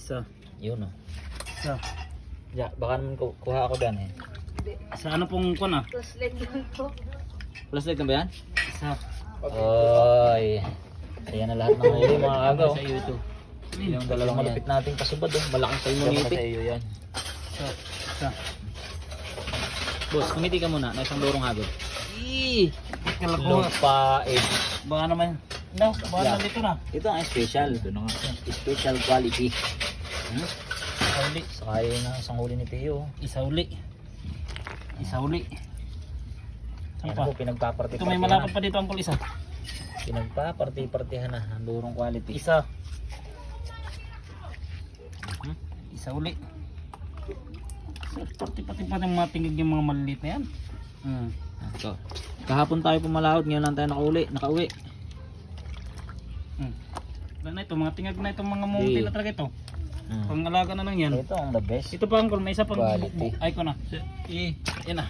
Isa. Yun, oh. Isa. Ya, baka naman kuha ako dyan, eh. Sa ano pong kun ah? Flashlight lang po. Flashlight na ba yan? Isa. Oy. Ayan na lahat ng huli, mga agaw. Sa iyo ito. Yung dalawang malapit nating pasubad, oh. Malaking salmonite. Sa iyo yan. Isa. Isa. Boss, kumiti ka muna, na isang lorong hagod. Kalakuha. Lupait. Baka naman. No, baka Yeah. nandito na. Ito ang special. Ito na nga. Special quality. Isa uli. Saka yun ang isang huli ni Teo. Isa uli. Isa uli. Saan Yan pa? po, pinagpaparty-partihan Ito may malapad pa dito ang isa. Pinagpaparty-partihan na ang lorong quality. Isa. Isa uli. Pati pa ng mga tingig yung mga maliliit na yan. Ito. Kahapon tayo pumalahod, ngayon lang tayo nakauwi. Wala na ito, mga tingag na itong mga munti na talaga ito. Pangalaga na lang yan. Ito ang the best. Ito pa ang may isa pang Quality. ay ko na. Yan na.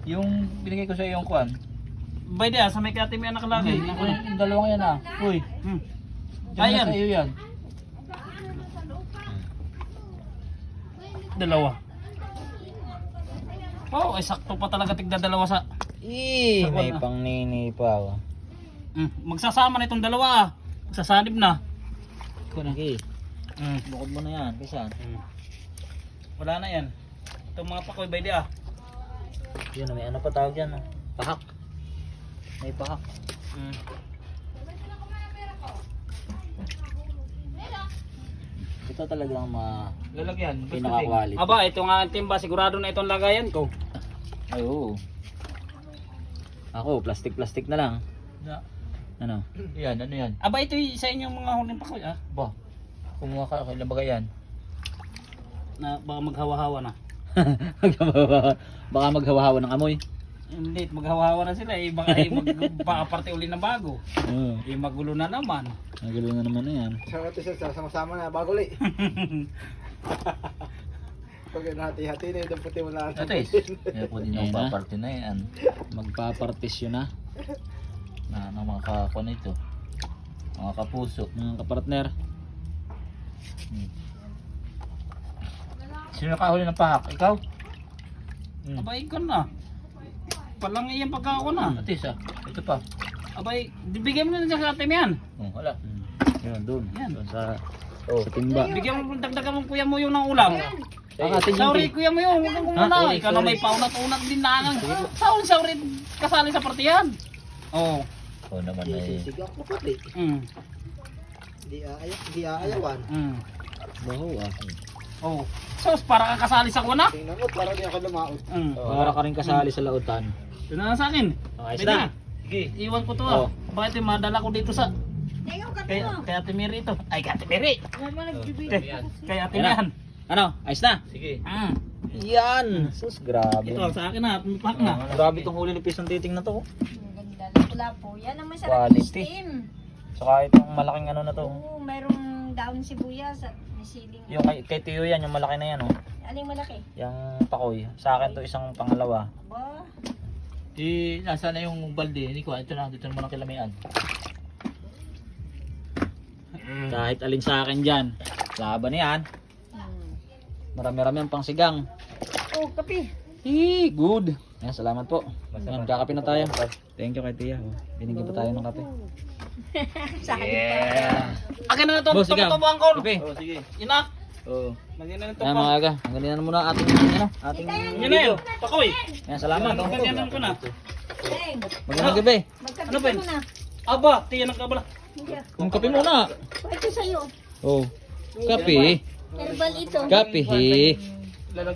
Yung binigay ko sa iyo yung kuan. Bay dia sa may kati may nakalagay. Yung dalawang yan ah. Uy. Ayan. Sa iyo yan. Dalawa. Oh, ay sakto pa talaga tigda dalawa sa. Sa May kwan, pang nini pa. Oh. Magsasama na itong dalawa ah. Magsasanib na. Okay. Bukod mo na yan. Kaysa. Wala na yan. Itong mga pakoy bay dia. Yun, may ano pa tawag yan. Oh. Pahak. May pahak. Ito talagang Lalagyan. pinaka-quality. Aba, ito nga ang timba. Sigurado na itong lagayan ko. Ay, oo. Ako, plastic-plastic na lang. Na. Ano? Yan, ano yan? Aba, ito yung sa inyong mga huling pakoy ah. Ba. Kumuha ka kailan ba yan? Na baka maghawa-hawa na. Baka maghawa-hawa ng amoy. Hindi, maghawa-hawa na sila eh. Baka makaparte uli ng bago. Oo. Magulo na naman. Nagulo na naman na yan. Sama-sama na, bago li. Pag nahati-hati na yung puti mo na. Atis. Kaya po din yung Ayan na. paparty na yan. Magpapartisyon na. Na ng mga kakon ito. Mga kapuso. Mga kapartner. Sino nakahuli ng pahak? Ikaw? Abay, ikaw na. Palang iyan pagkako na. Atis ah. Ito pa. Abay, bigyan mo na dyan sa atin yan. Wala. Yun, doon. Yan. Doon sa timba. Bigyan mo, dagdagan mo kuya mo yung ng ulam. Sorry, kuya mo yung ulam muna. Ikaw na may paunat-unat din na. Sorry, kasali sa partiyan. Oo. Oo naman eh. Sigak mo puti. Di aayawan. Baho ah. Oo. So, para ka kasali sa kuna? Tingnan mo, parang di ako lumaot. Para ka rin kasali sa lautan. Doon na sa akin. Okay, Pwede na. na. Sige. Iwan ko to Oo. ah. Bakit madala ko dito sa... Tingnan ka Kay Ate Mary ito. Ay, kay Ate Mary. Kay Ate Ayan na. Mian. Ano? Ayos na? Sige. Yan! Sus, grabe. Ito sa akin na. May pack na. Grabe itong huli ni Pisang titing na to. Ang ganda. Wala po. Yan ang masarap Quality. steam. Saka itong malaking ano na to. Oo, mayroong daon sibuyas at may siling. Yung kay Tio yan, yung malaki na yan oh. Aling malaki? Yung pakoy. Sa akin to isang pangalawa. Ba? Nasa na yung balde? Hindi ko. Ito na. Dito naman ang kilamian. Kahit alin sa akin dyan. Laban yan. Marami-rami ang pangsigang. Oh, kape. Good. Yan, salamat po. Yan, kakape na tayo. Thank you kay Tia. Oh, binigyan pa tayo ng kape. Akin na ito. Boss, ikaw. Tubo ang call. Kape. Oh, sige. Yun na. Oo. Lagyan na ito Yan pa. mga aga. Hanggang na muna ating ano, ating Yan na yun. Pakoy. Yan, salamat. Oh. Ganyanan ko na. Hey, Magandang gabi. magkape Ano ba ka yun? muna. Aba, tiyan ang kabala. Ang kape muna. Ito sa'yo. Oh. Kape. Herbal ito. Kape.